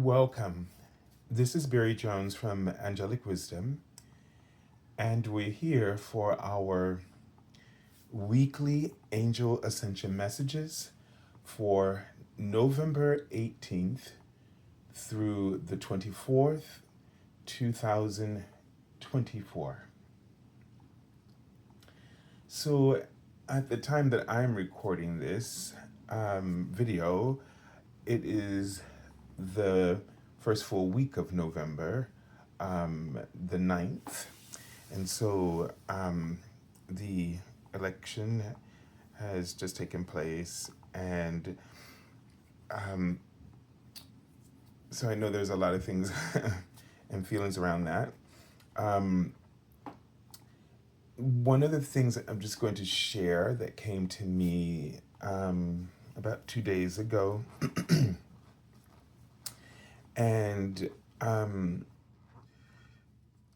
Welcome. This is Barry Jones from Angelic Wisdom, and we're here for our weekly Angel Ascension messages for November 18th through the 24th, 2024. So, at the time that I'm recording this video, it is the first full week of November, the 9th. And so the election has just taken place. And so I know there's a lot of things and feelings around that. One of the things that I'm just going to share that came to me about 2 days ago. And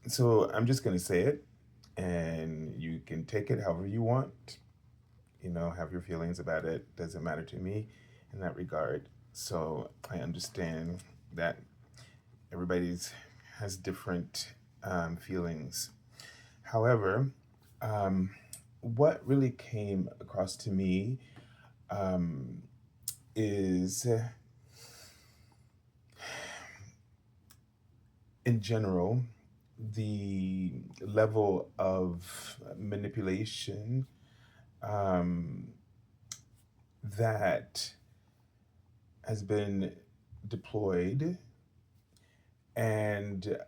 so I'm just going to say it, and you can take it however you want. Have your feelings about it. Doesn't matter to me in that regard. So I understand that everybody's has different feelings. However, what really came across to me is, in general, the level of manipulation that has been deployed, and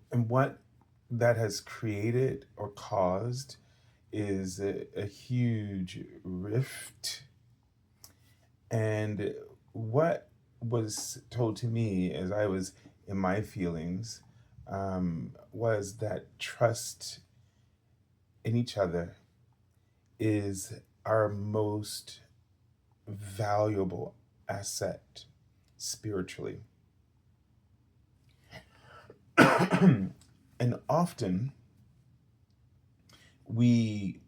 what that has created or caused is a huge rift. And what was told to me as I was in my feelings was that trust in each other is our most valuable asset spiritually. And often we,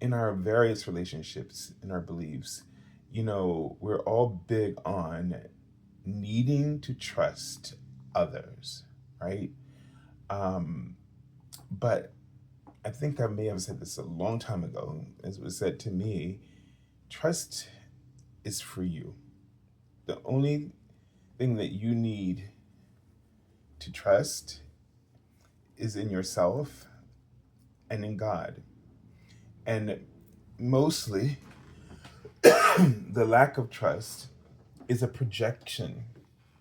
in our various relationships, in our beliefs, we're all big on needing to trust others, right? But I think I may have said this a long time ago, as it was said to me, trust is for you. The only thing that you need to trust is in yourself and in God. And mostly, the lack of trust is a projection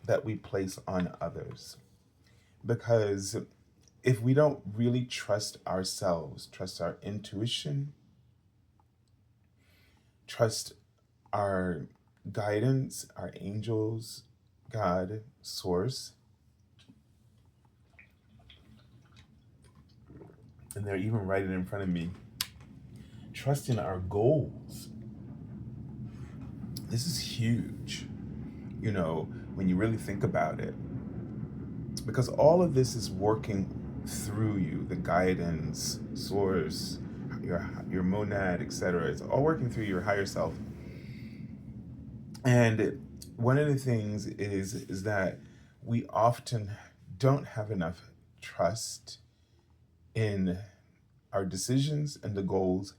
that we place on others. Because if we don't really trust ourselves, trust our intuition, trust our guidance, our angels, God, source, and they're even right in front of me, trust in our goals. This is huge, when you really think about it. Because all of this is working through you, the guidance, source, your monad, etc. It's all working through your higher self. And one of the things is that we often don't have enough trust in our decisions and the goals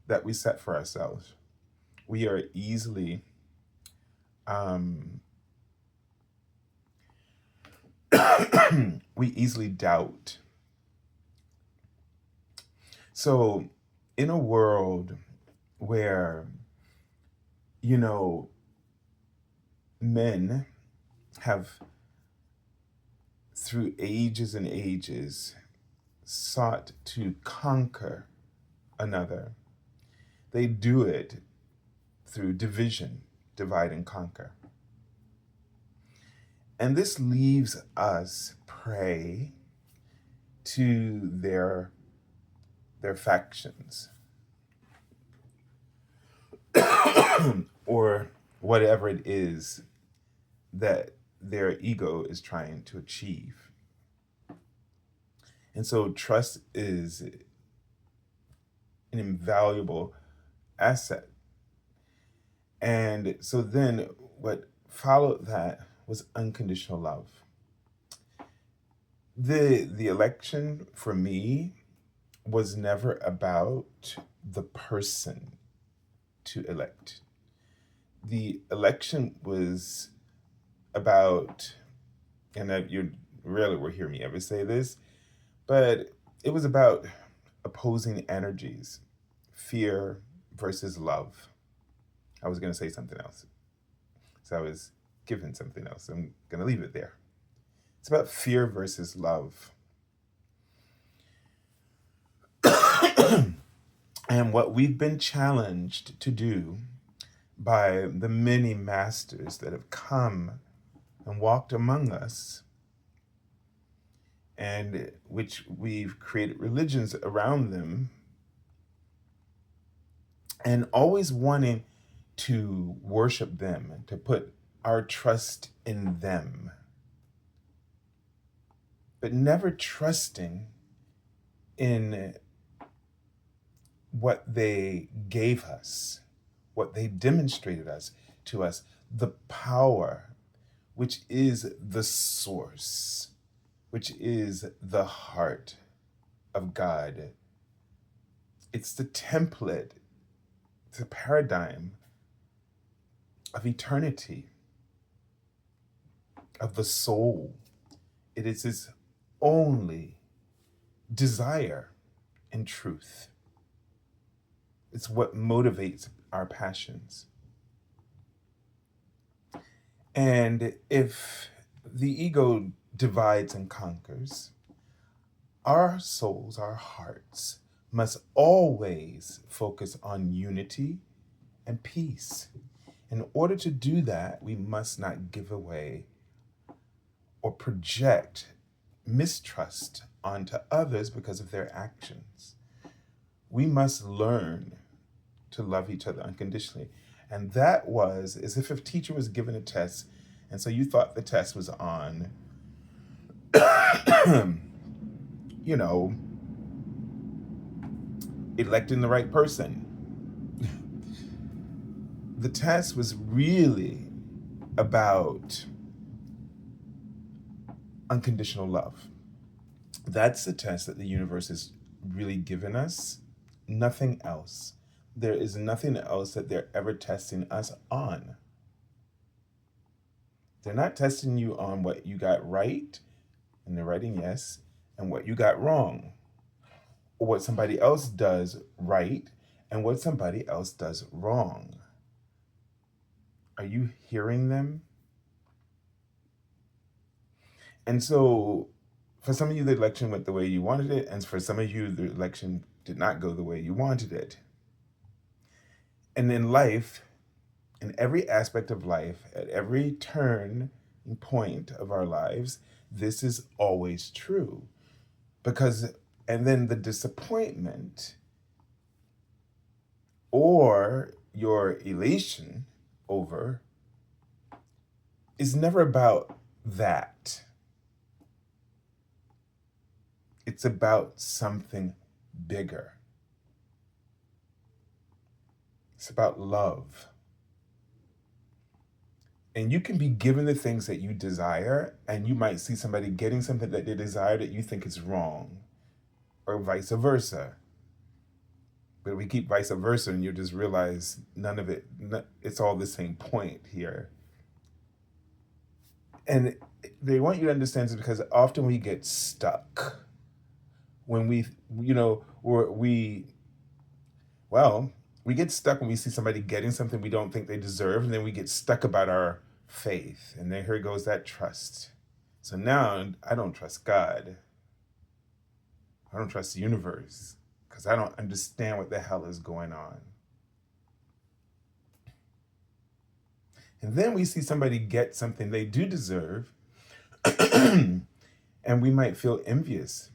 that we set for ourselves. We are easily we easily doubt. So in a world where, men have, through ages and ages, sought to conquer another, they do it through division, divide and conquer. And this leaves us prey to their factions or whatever it is that their ego is trying to achieve. And so trust is an invaluable asset. And so then what followed that was unconditional love. The election for me was never about the person to elect. The election was about, and you rarely will hear me ever say this, but it was about opposing energies, fear versus love. I was going to say something else. So I was given something else. I'm going to leave it there. It's about fear versus love. And what we've been challenged to do by the many masters that have come and walked among us, and which we've created religions around them, and always wanting to worship them, to put our trust in them, but never trusting in what they gave us, what they demonstrated to us, the power, which is the source, which is the heart of God. It's the template, the paradigm of eternity, of the soul. It is His only desire and truth. It's what motivates our passions. And if the ego divides and conquers, our souls, our hearts, must always focus on unity and peace. In order to do that, we must not give away or project mistrust onto others because of their actions. We must learn to love each other unconditionally. And that was as if a teacher was given a test, and so you thought the test was on, you know, electing the right person. The test was really about unconditional love. That's the test that the universe has really given us. Nothing else. There is nothing else that they're ever testing us on. They're not testing you on what you got right, and they're writing yes, and what you got wrong, or what somebody else does right, and what somebody else does wrong. Are you hearing them? And so, for some of you, the election went the way you wanted it, and for some of you, the election did not go the way you wanted it. And in life, in every aspect of life, at every turn and point of our lives, this is always true. And then the disappointment or your elation over is never about that. It's about something bigger. It's about love. And you can be given the things that you desire, and you might see somebody getting something that they desire that you think is wrong, or vice versa. But we keep vice versa, and you just realize none of it, it's all the same point here. And they want you to understand this because often we get stuck when we get stuck when we see somebody getting something we don't think they deserve, and then we get stuck about our faith. And then here goes that trust. So now I don't trust God. I don't trust the universe because I don't understand what the hell is going on. And then we see somebody get something they do deserve, and we might feel envious.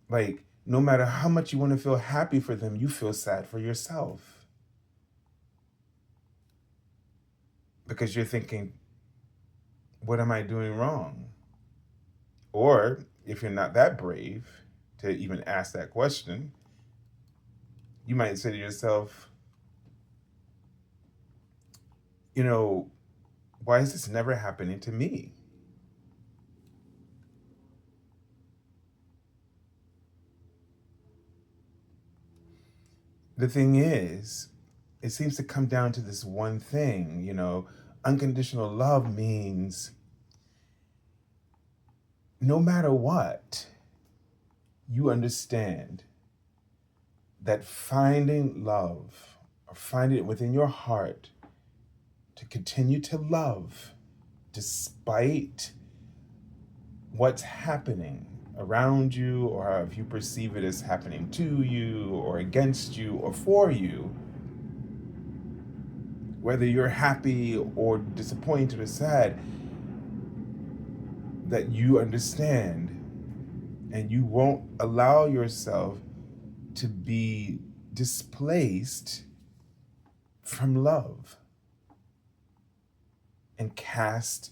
Like, no matter how much you want to feel happy for them, you feel sad for yourself. Because you're thinking, what am I doing wrong? Or if you're not that brave to even ask that question, you might say to yourself, Why is this never happening to me? The thing is, it seems to come down to this one thing, unconditional love means no matter what, you understand that finding love or finding it within your heart to continue to love despite what's happening around you, or if you perceive it as happening to you or against you or for you, whether you're happy or disappointed or sad, that you understand and you won't allow yourself to be displaced from love and cast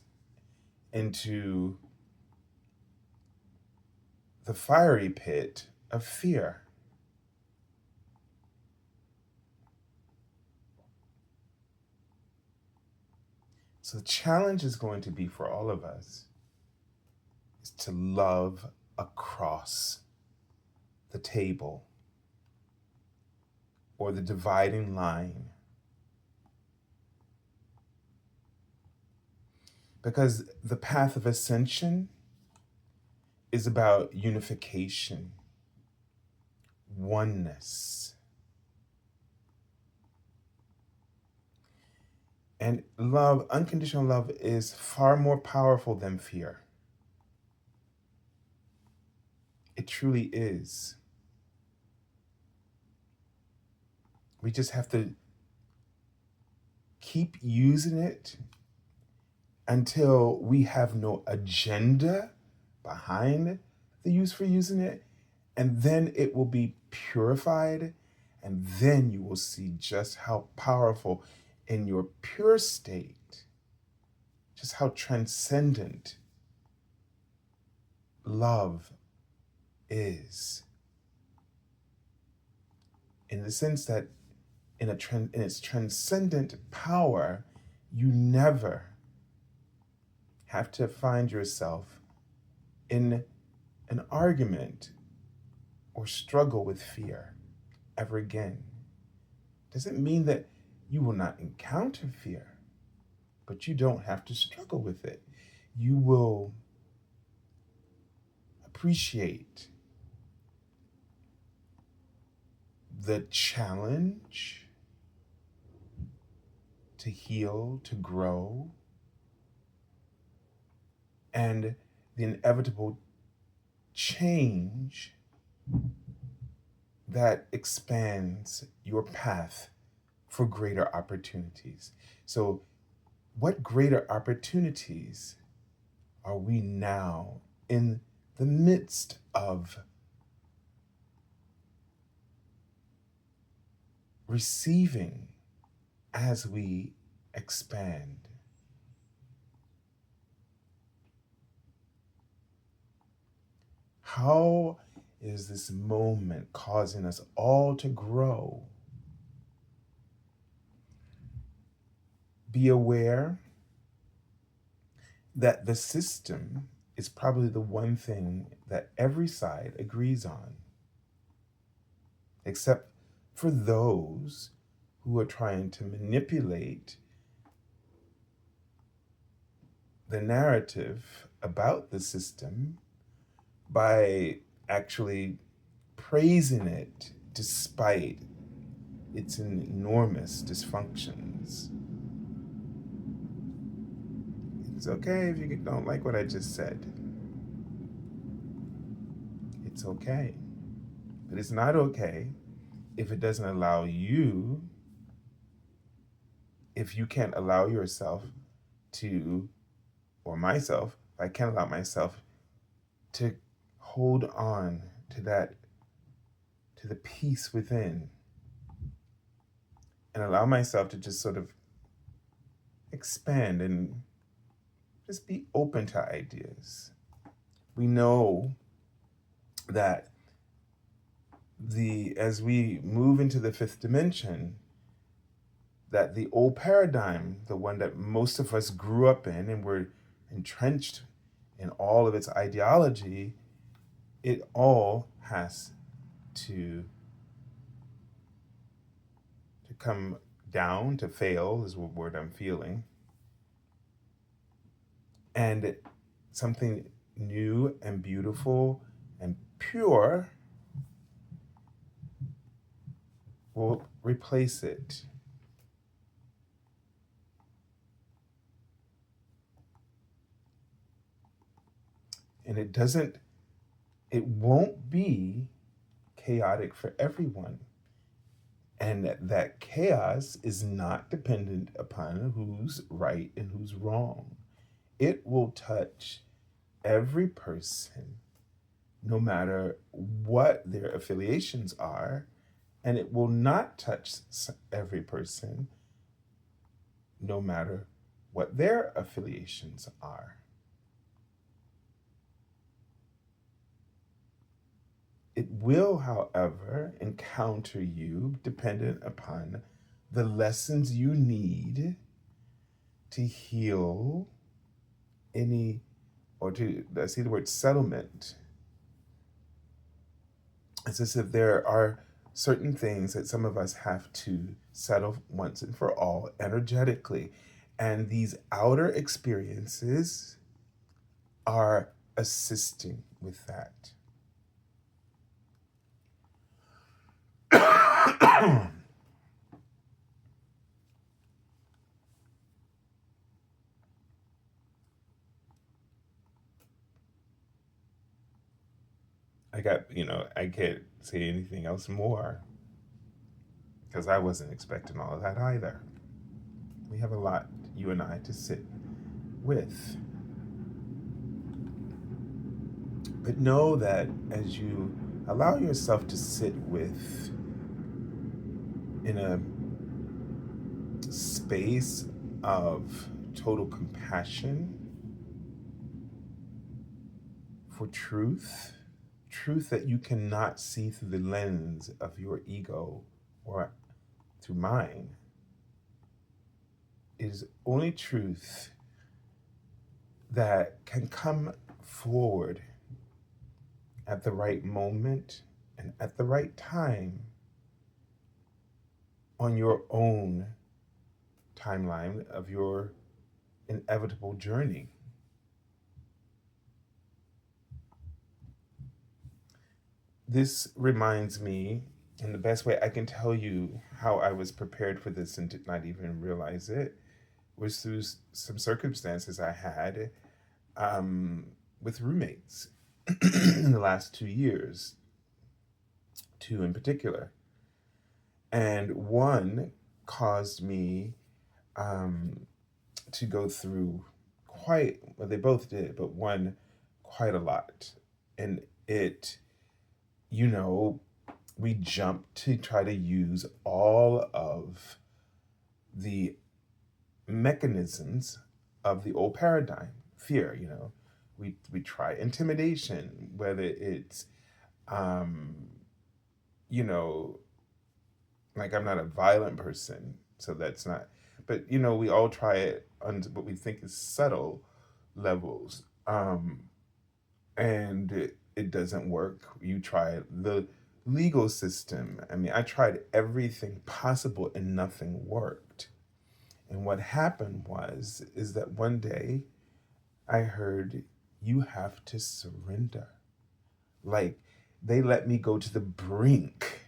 into the fiery pit of fear. So the challenge is going to be for all of us is to love across the table or the dividing line. Because the path of ascension is about unification, oneness. And love, unconditional love, is far more powerful than fear. It truly is. We just have to keep using it until we have no agenda behind the use for using it, and then it will be purified, and then you will see just how powerful in your pure state, just how transcendent love is, in the sense that in its transcendent power, you never have to find yourself in an argument or struggle with fear ever again. Doesn't mean that you will not encounter fear, but you don't have to struggle with it. You will appreciate the challenge to heal, to grow, and the inevitable change that expands your path for greater opportunities. So, what greater opportunities are we now in the midst of receiving as we expand? How is this moment causing us all to grow? Be aware that the system is probably the one thing that every side agrees on, except for those who are trying to manipulate the narrative about the system by actually praising it despite its enormous dysfunctions. It's okay if you don't like what I just said. It's okay. But it's not okay if it doesn't allow you, if you can't allow yourself to, or myself, if I can't allow myself to hold on to that, to the peace within, and allow myself to just sort of expand and just be open to ideas. We know that as we move into the fifth dimension, that the old paradigm, the one that most of us grew up in and were entrenched in all of its ideology, it all has to come down, to fail is what word I'm feeling. And something new and beautiful and pure will replace it. And it won't be chaotic for everyone. And that chaos is not dependent upon who's right and who's wrong. It will touch every person, no matter what their affiliations are, and it will not touch every person, no matter what their affiliations are. It will, however, encounter you dependent upon the lessons you need to heal any, or to, I see the word settlement. It's as if there are certain things that some of us have to settle once and for all energetically. And these outer experiences are assisting with that. I can't say anything else more because I wasn't expecting all of that either. We have a lot, you and I, to sit with. But know that as you allow yourself to sit with in a space of total compassion for truth that you cannot see through the lens of your ego or through mine. It is only truth that can come forward at the right moment and at the right time on your own timeline of your inevitable journey. This reminds me, and the best way I can tell you how I was prepared for this and did not even realize it, was through some circumstances I had with roommates in the last 2 years, 2 in particular. And one caused me to go through well, they both did, but one quite a lot. And it, we jumped to try to use all of the mechanisms of the old paradigm. Fear, we try intimidation, whether it's like, I'm not a violent person, so that's not, but we all try it on what we think is subtle levels, and it doesn't work. You try the legal system. I mean, I tried everything possible and nothing worked. And what happened is that one day I heard, you have to surrender. Like, they let me go to the brink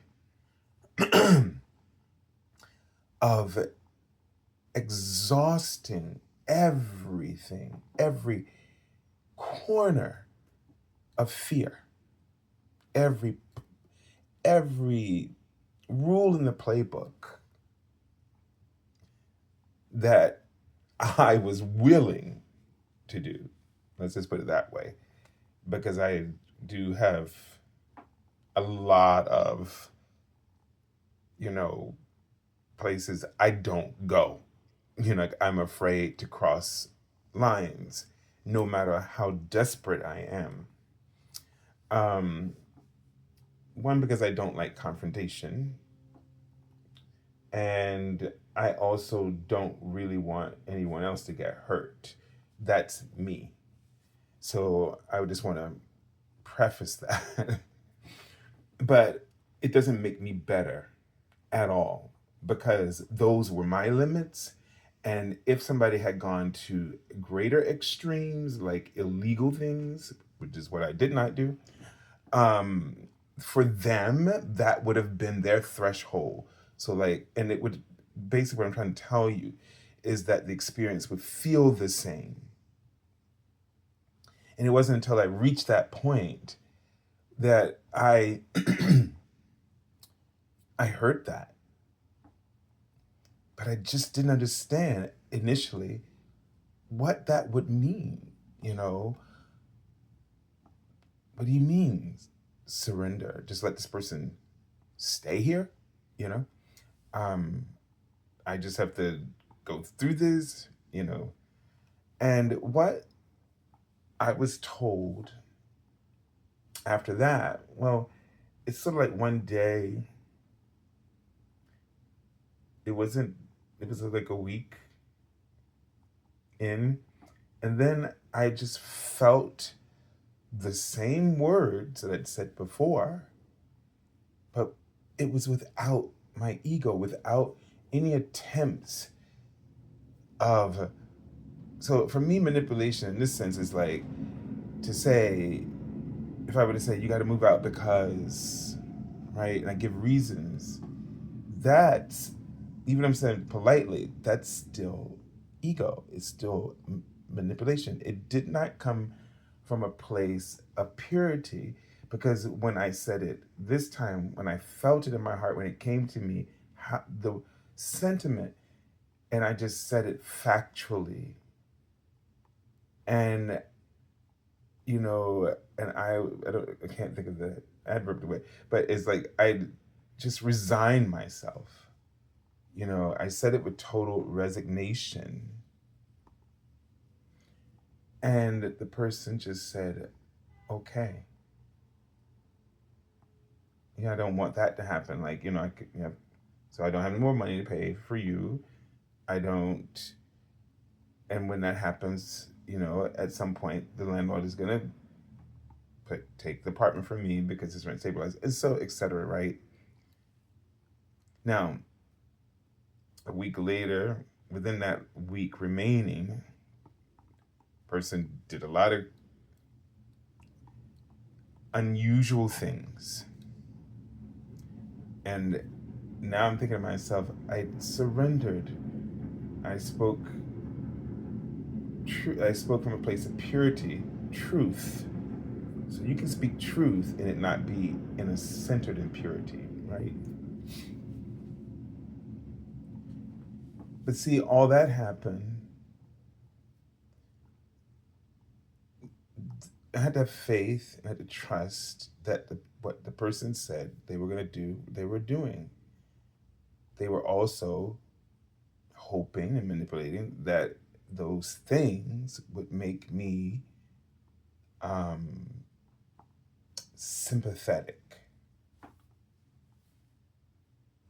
of exhausting everything, every corner of fear, every rule in the playbook that I was willing to do. Let's just put it that way, because I do have a lot of, places I don't go. I'm afraid to cross lines, no matter how desperate I am. One, because I don't like confrontation. And I also don't really want anyone else to get hurt. That's me. So I would just want to preface that. But it doesn't make me better at all, because those were my limits. And if somebody had gone to greater extremes, like illegal things, which is what I did not do, um, for them, that would have been their threshold. So, like, and it would basically, what I'm trying to tell you is that the experience would feel the same. And it wasn't until I reached that point that I heard that. But I just didn't understand initially what that would mean. You know, what do you mean surrender? Just let this person stay here? You know, um, I just have to go through this, you know. And what I was told after that, well, it's sort of like one day, it wasn't, it was like a week in, and then I just felt the same words that I'd said before, but it was without my ego, without any attempts of. So for me, manipulation in this sense is like to say, if I were to say, you got to move out because, right, and I give reasons, that's, even if I'm saying politely, that's still ego. It's still manipulation. It did not come from a place of purity, because when I said it this time, when I felt it in my heart, when it came to me, the sentiment, and I just said it factually, and you know, and I can't think of the adverb the way, but it's like I just resigned myself. You know, I said it with total resignation, and the person just said, "Okay, yeah, I don't want that to happen. Like, you know, I could, you know, so I don't have any more money to pay for you. I don't." And when that happens, you know, at some point, the landlord is gonna take the apartment from me because it's rent stabilized, and so etc. Right now, a week later, within that week remaining, person did a lot of unusual things, and now I'm thinking to myself, I surrendered. I spoke. I spoke from a place of purity, truth. So you can speak truth and it not be in a centered in purity, right? But see, all that happened. I had to have faith and I had to trust that what the person said they were going to do, they were doing. They were also hoping and manipulating that those things would make me sympathetic,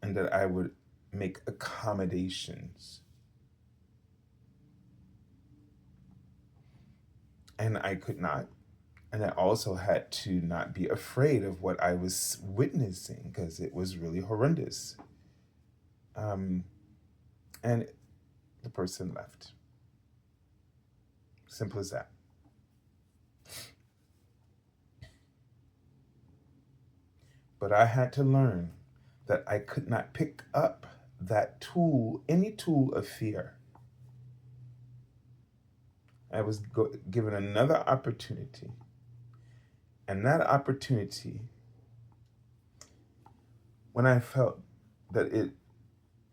and that I would make accommodations. And I could not. And I also had to not be afraid of what I was witnessing, because it was really horrendous. And the person left. Simple as that. But I had to learn that I could not pick up that tool, any tool of fear. I was given another opportunity. And that opportunity, when I felt that it,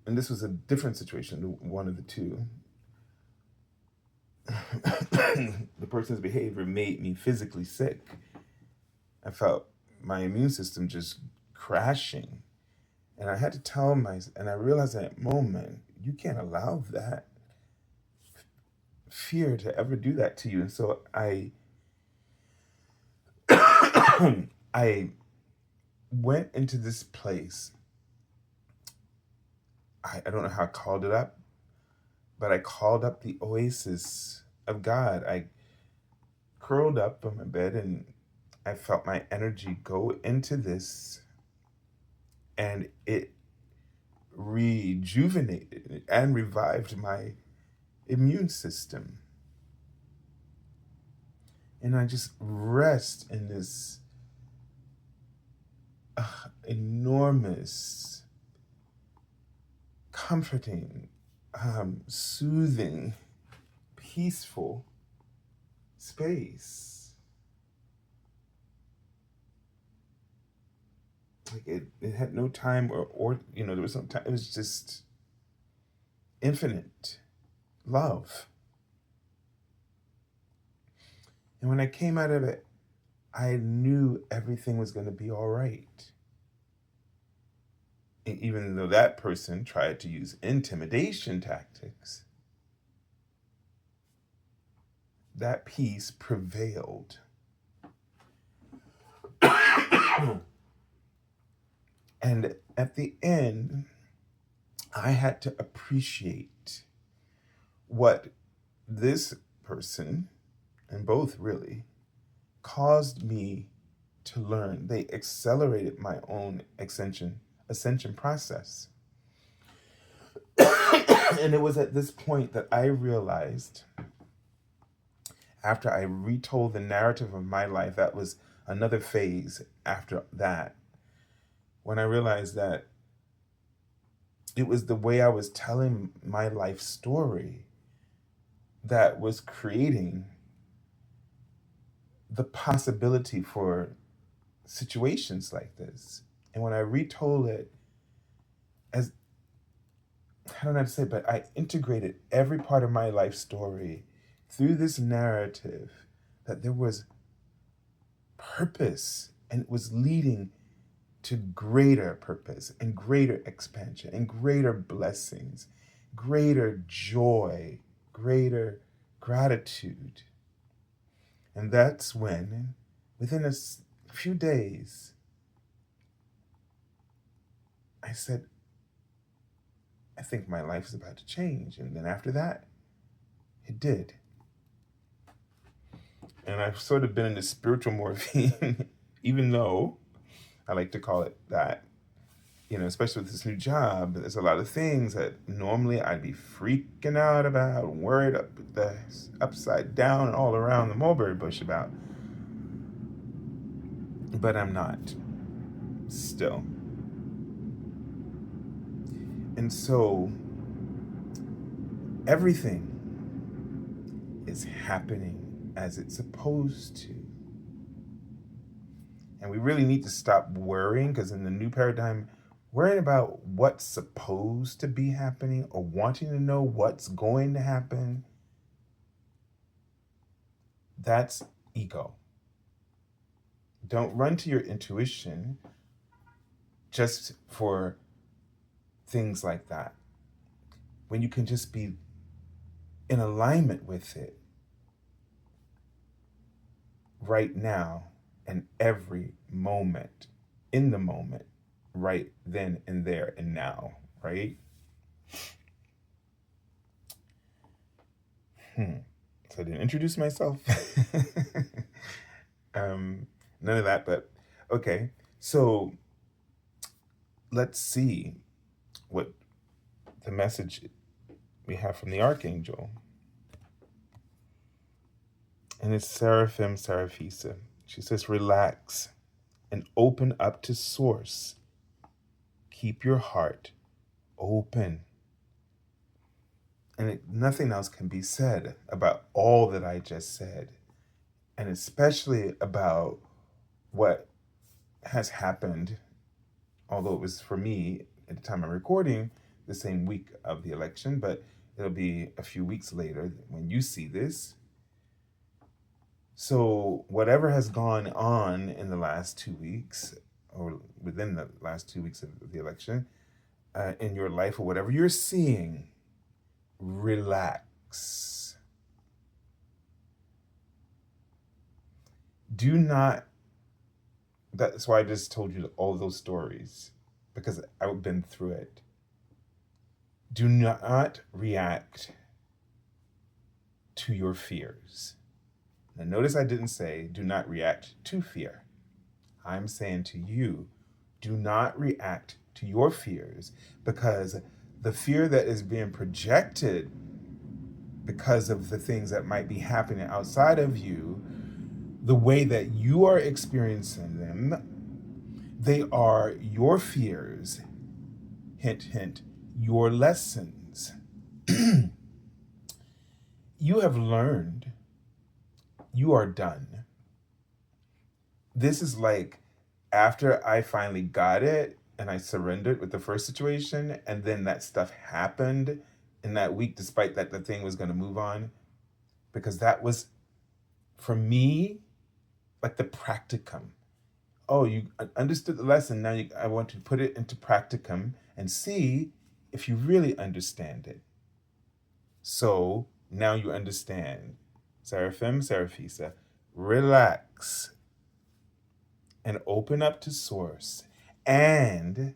and this was a different situation, one of the two, the person's behavior made me physically sick. I felt my immune system just crashing. And I had to tell myself, and I realized at that moment, you can't allow that fear to ever do that to you. And so I went into this place I don't know how I called it up, but I called up the oasis of God. I curled up on my bed and I felt my energy go into this, and it rejuvenated and revived my immune system. And I just rest in this enormous, comforting, soothing, peaceful space. Like it had no time or there was no time. It was just infinite love. And when I came out of it, I knew everything was going to be all right. And even though that person tried to use intimidation tactics, that peace prevailed. And at the end, I had to appreciate what this person, and both really, caused me to learn. They accelerated my own ascension process. And it was at this point that I realized, after I retold the narrative of my life, that was another phase after that, when I realized that it was the way I was telling my life story that was creating the possibility for situations like this. And when I retold it, as I don't know how to say it, but I integrated every part of my life story through this narrative, that there was purpose, and it was leading to greater purpose and greater expansion and greater blessings, greater joy, greater gratitude. And that's when, within a few days, I said, I think my life is about to change. And then after that, it did. And I've sort of been in the spiritual morphine, even though I like to call it that, especially with this new job. There's a lot of things that normally I'd be freaking out about, worried upside down and all around the mulberry bush about. But I'm not, still. And so everything is happening as it's supposed to. And we really need to stop worrying, because in the new paradigm, worrying about what's supposed to be happening or wanting to know what's going to happen, that's ego. Don't run to your intuition just for things like that, when you can just be in alignment with it right now and every moment, in the moment, right then and there and now, right? So I didn't introduce myself. None of that, but okay. So let's see what the message we have from the Archangel. And it's Seraphim Seraphisa. She says, relax and open up to Source. Keep your heart open. And nothing else can be said about all that I just said, and especially about what has happened, although it was for me at the time of recording the same week of the election, but it'll be a few weeks later when you see this. So whatever has gone on in the last 2 weeks, or within the last 2 weeks of the election, in your life, or whatever you're seeing, relax. Do not, that's why I just told you all those stories, because I've been through it. Do not react to your fears. Now, notice I didn't say do not react to fear. I'm saying to you, do not react to your fears, because the fear that is being projected because of the things that might be happening outside of you, the way that you are experiencing them, they are your fears, hint, hint, your lessons. You have learned, you are done. This is like after I finally got it and I surrendered with the first situation, and then that stuff happened in that week, despite that the thing was going to move on, because that was, for me, like the practicum. Oh, you understood the lesson. Now I want to put it into practicum and see if you really understand it. So now you understand. Seraphim, Seraphisa, relax and open up to Source and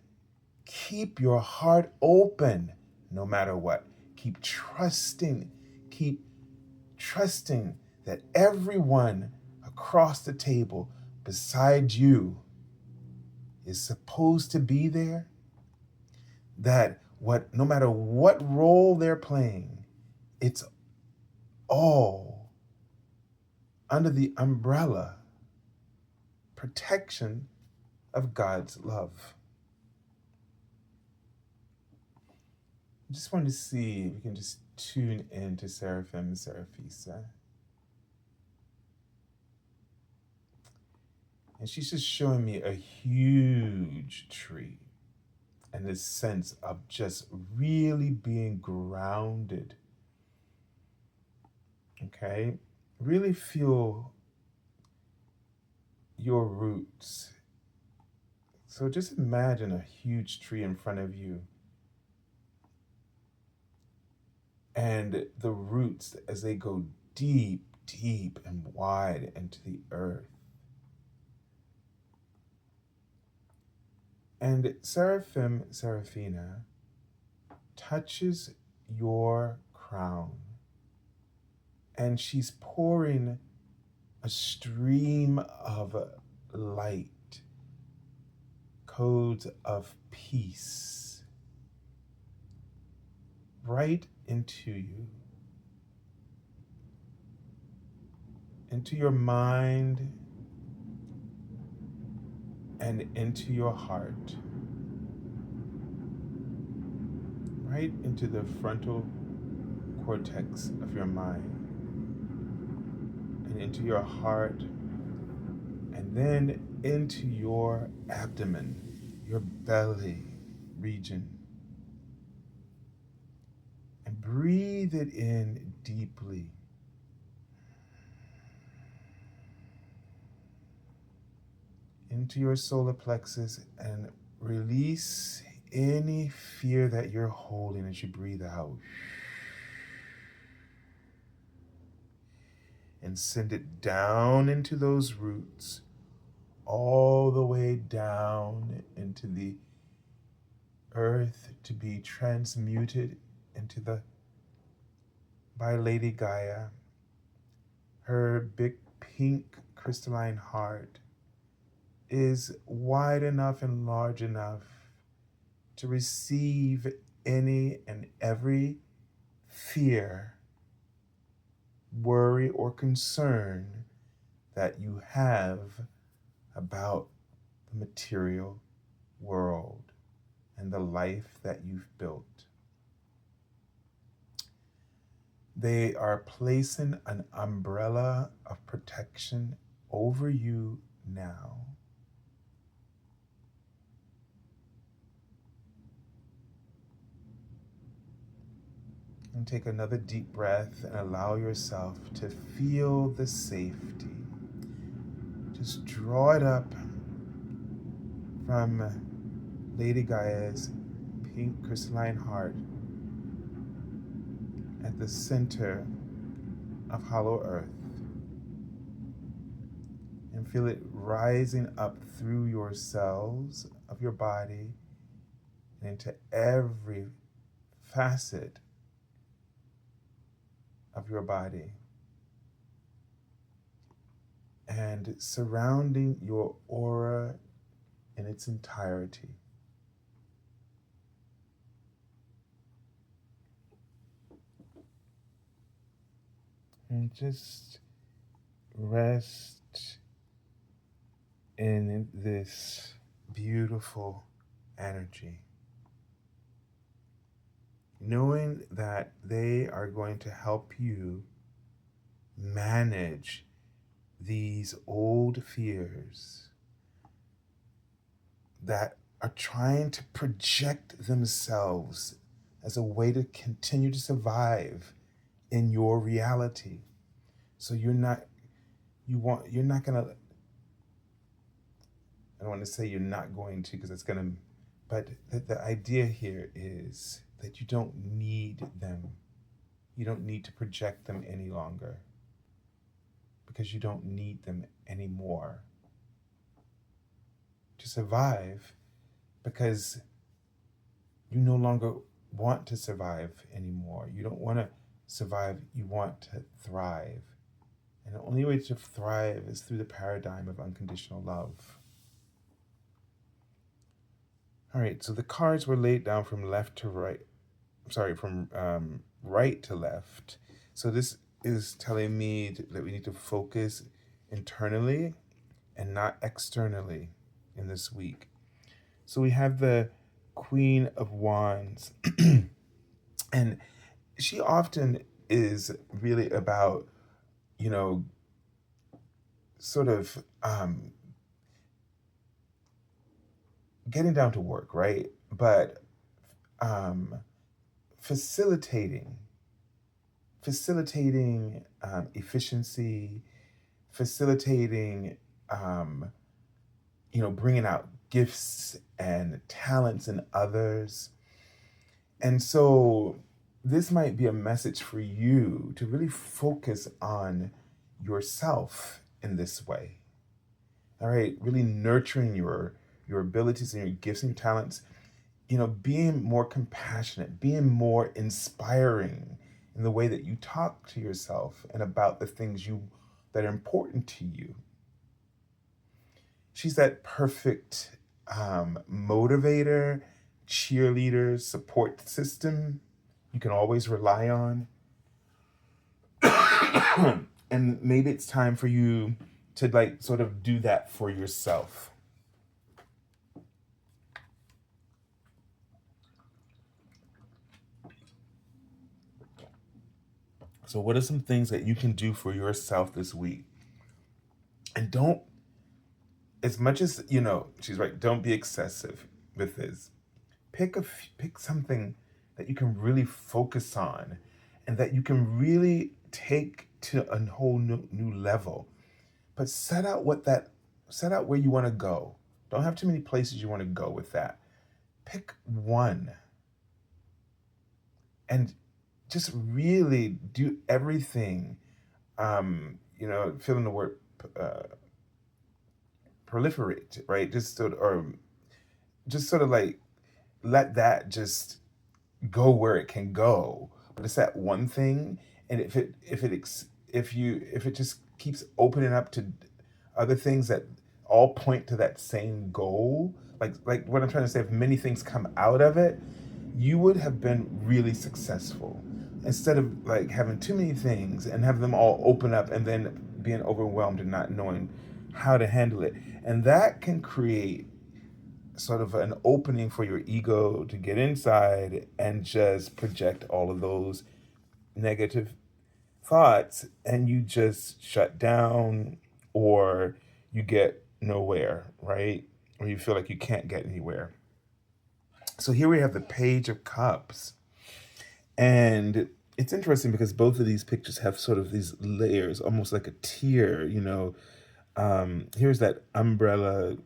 keep your heart open no matter what. Keep trusting that everyone across the table beside you is supposed to be there, that no matter what role they're playing, it's all under the umbrella protection of God's love. I just wanted to see if we can just tune in to Seraphim and Seraphisa. And she's just showing me a huge tree and this sense of just really being grounded. Okay? Really feel your roots. So just imagine a huge tree in front of you. And the roots, as they go deep, deep and wide into the earth. And Seraphim, Seraphina, touches your crown. And she's pouring a stream of light, codes of peace, right into you, into your mind, and into your heart, right into the frontal cortex of your mind, and into your heart, and then into your abdomen, your belly region. And breathe it in deeply. Into your solar plexus, and release any fear that you're holding as you breathe out. And send it down into those roots, all the way down into the earth to be transmuted by Lady Gaia. Her big pink crystalline heart is wide enough and large enough to receive any and every fear, worry, or concern that you have about the material world and the life that you've built. They are placing an umbrella of protection over you now. And take another deep breath and allow yourself to feel the safety. Just draw it up from Lady Gaia's pink crystalline heart at the center of Hollow Earth. And feel it rising up through your cells of your body and into every facet of your body and surrounding your aura in its entirety. And just rest in this beautiful energy, knowing that they are going to help you manage these old fears that are trying to project themselves as a way to continue to survive in your reality. So you're not gonna, I don't want to say you're not going to, because it's gonna, but the idea here is that you don't need them. You don't need to project them any longer, because you don't need them anymore to survive, because you no longer want to survive anymore. You don't want to survive, you want to thrive. And the only way to thrive is through the paradigm of unconditional love. All right, so the cards were laid down from left to right. From right to left. So this is telling me that we need to focus internally and not externally in this week. So we have the Queen of Wands, and she often is really about, sort of getting down to work, right? But facilitating efficiency, facilitating, bringing out gifts and talents in others. And so this might be a message for you to really focus on yourself in this way. All right, really nurturing your abilities and your gifts and your talents, being more compassionate, being more inspiring in the way that you talk to yourself and about the things that are important to you. She's that perfect motivator, cheerleader, support system you can always rely on. And maybe it's time for you to sort of do that for yourself. So what are some things that you can do for yourself this week? And don't, as much as, she's right, don't be excessive with this. Pick something that you can really focus on and that you can really take to a whole new level. But set out where you want to go. Don't have too many places you want to go with that. Pick one and just really do everything. Fill in the word proliferate, right? Just sort of like let that just go where it can go. But it's that one thing, and if it just keeps opening up to other things that all point to that same goal, like what I'm trying to say, if many things come out of it, you would have been really successful. Instead of like having too many things and have them all open up and then being overwhelmed and not knowing how to handle it. And that can create sort of an opening for your ego to get inside and just project all of those negative thoughts, and you just shut down, or you get nowhere, right? Or you feel like you can't get anywhere. So here we have the Page of Cups. And it's interesting because both of these pictures have sort of these layers, almost like a tier, Here's that umbrella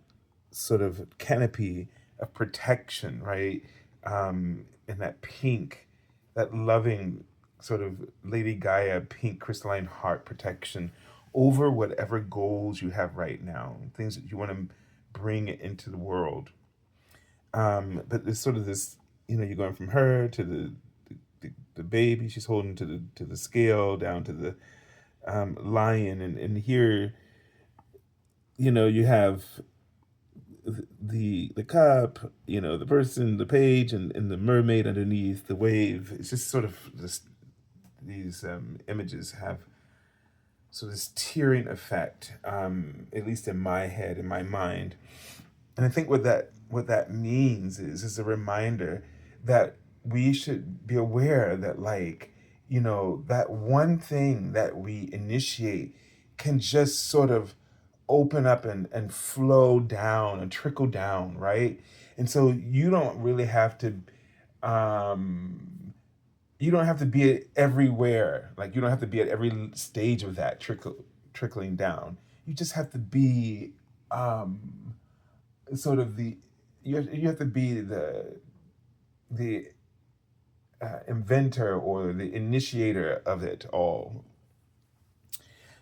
sort of canopy of protection, right? And that pink, that loving sort of Lady Gaia pink crystalline heart protection over whatever goals you have right now, things that you want to bring into the world. But there's sort of this, you're going from her to baby. She's holding to the scale, down to the lion, and here, you have the cup, the person, the page, and the mermaid underneath, the wave. It's just sort of this. These images have so this tearing effect, at least in my head, in my mind. And I think what that means is a reminder that we should be aware that, like, that one thing that we initiate can just sort of open up and flow down and trickle down, right? And so you don't have to be everywhere. Like, you don't have to be at every stage of that trickling down. You just have to be sort of you have to be the inventor or the initiator of it all.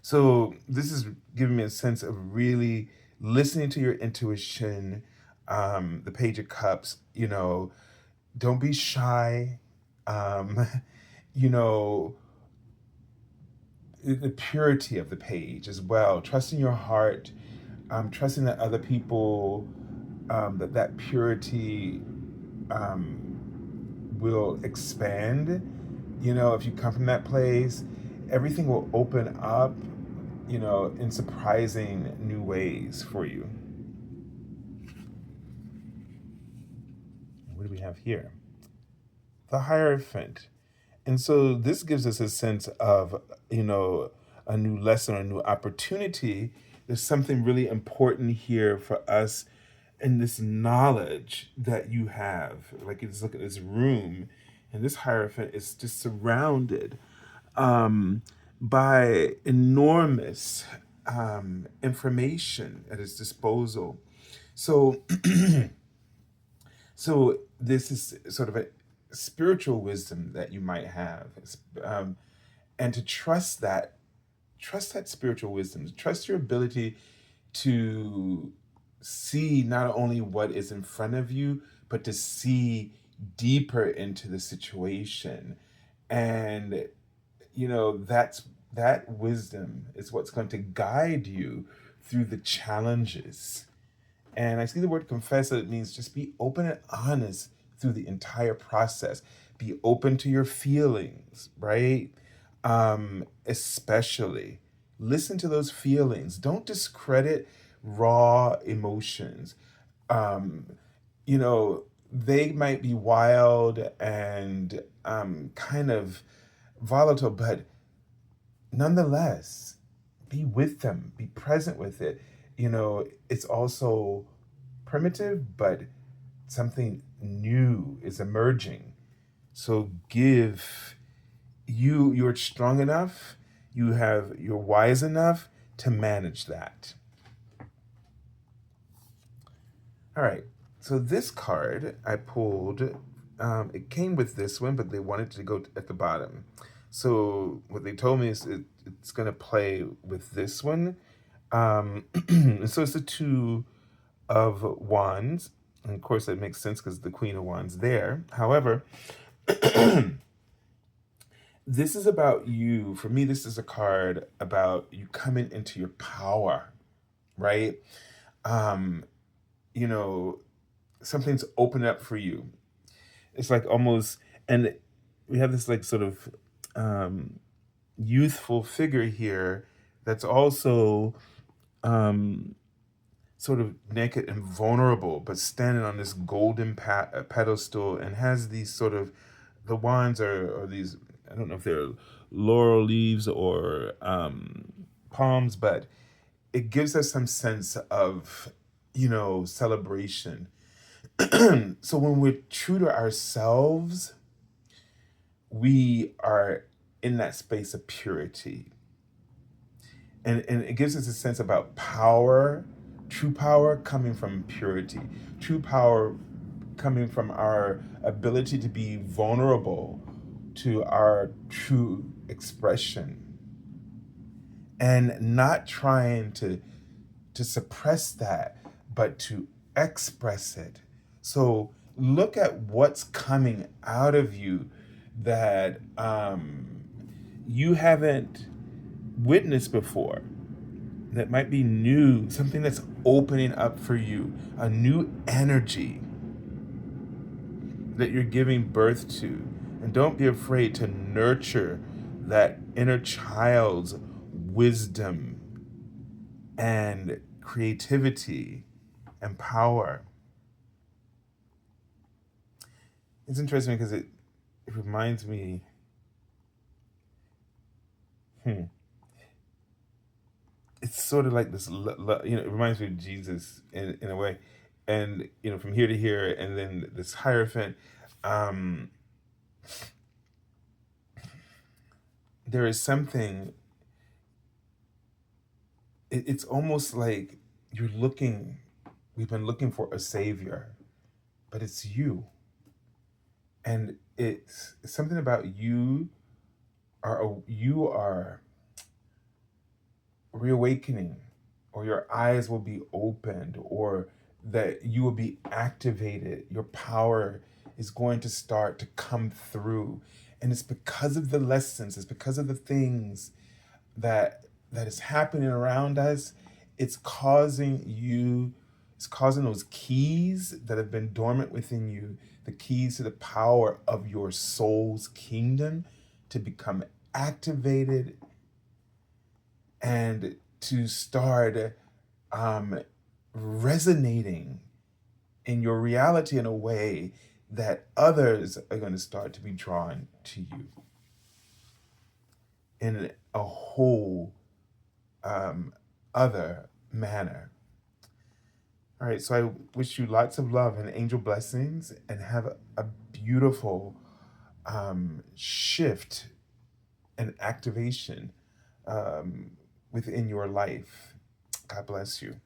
So this is giving me a sense of really listening to your intuition. The Page of Cups, don't be shy. Um, you know, the purity of the page as well. Trusting your heart, trusting that other people, that purity will expand. If you come from that place, everything will open up, in surprising new ways for you. What do we have here? The Hierophant. And so this gives us a sense of, a new lesson or a new opportunity. There's something really important here for us in this knowledge that you have. Like, you just look at this room, and this Hierophant is just surrounded by enormous information at his disposal. So, so this is sort of a spiritual wisdom that you might have, and to trust that spiritual wisdom, trust your ability to see not only what is in front of you, but to see deeper into the situation. And that wisdom is what's going to guide you through the challenges. And I see the word confess, it means just be open and honest through the entire process. Be open to your feelings, right? Especially listen to those feelings. Don't discredit raw emotions. Um, they might be wild and kind of volatile, but nonetheless, be with them, be present with it. It's also primitive, but something new is emerging. So you're strong enough, you're wise enough to manage that. All right. So this card I pulled, it came with this one, but they wanted to go at the bottom. So what they told me is it's going to play with this one. So it's the Two of Wands. And of course, that makes sense because the Queen of Wands there. However, this is about you. For me, this is a card about you coming into your power, right? Um, you know, Something's open up for you. It's like almost, and we have this like sort of youthful figure here that's also sort of naked and vulnerable, but standing on this golden pedestal and has these sort of, the wands are these, I don't know if they're laurel leaves or palms, but it gives us some sense of, celebration. So when we're true to ourselves, we are in that space of purity. And it gives us a sense about power, true power coming from purity, true power coming from our ability to be vulnerable to our true expression and not trying to suppress that, but to express it. So look at what's coming out of you that you haven't witnessed before, that might be new, something that's opening up for you, a new energy that you're giving birth to. And don't be afraid to nurture that inner child's wisdom and creativity and power. It's interesting because it reminds me, it's sort of like this, it reminds me of Jesus in a way. And, from here to here, and then this Hierophant, um, there is something, it's almost like we've been looking for a savior, but it's you. And it's something about you are reawakening, or your eyes will be opened, or that you will be activated. Your power is going to start to come through. And it's because of the lessons, it's because of the things that is happening around us. It's causing those keys that have been dormant within you, the keys to the power of your soul's kingdom, to become activated and to start resonating in your reality in a way that others are going to start to be drawn to you in a whole other manner. All right, so I wish you lots of love and angel blessings, and have a beautiful shift and activation within your life. God bless you.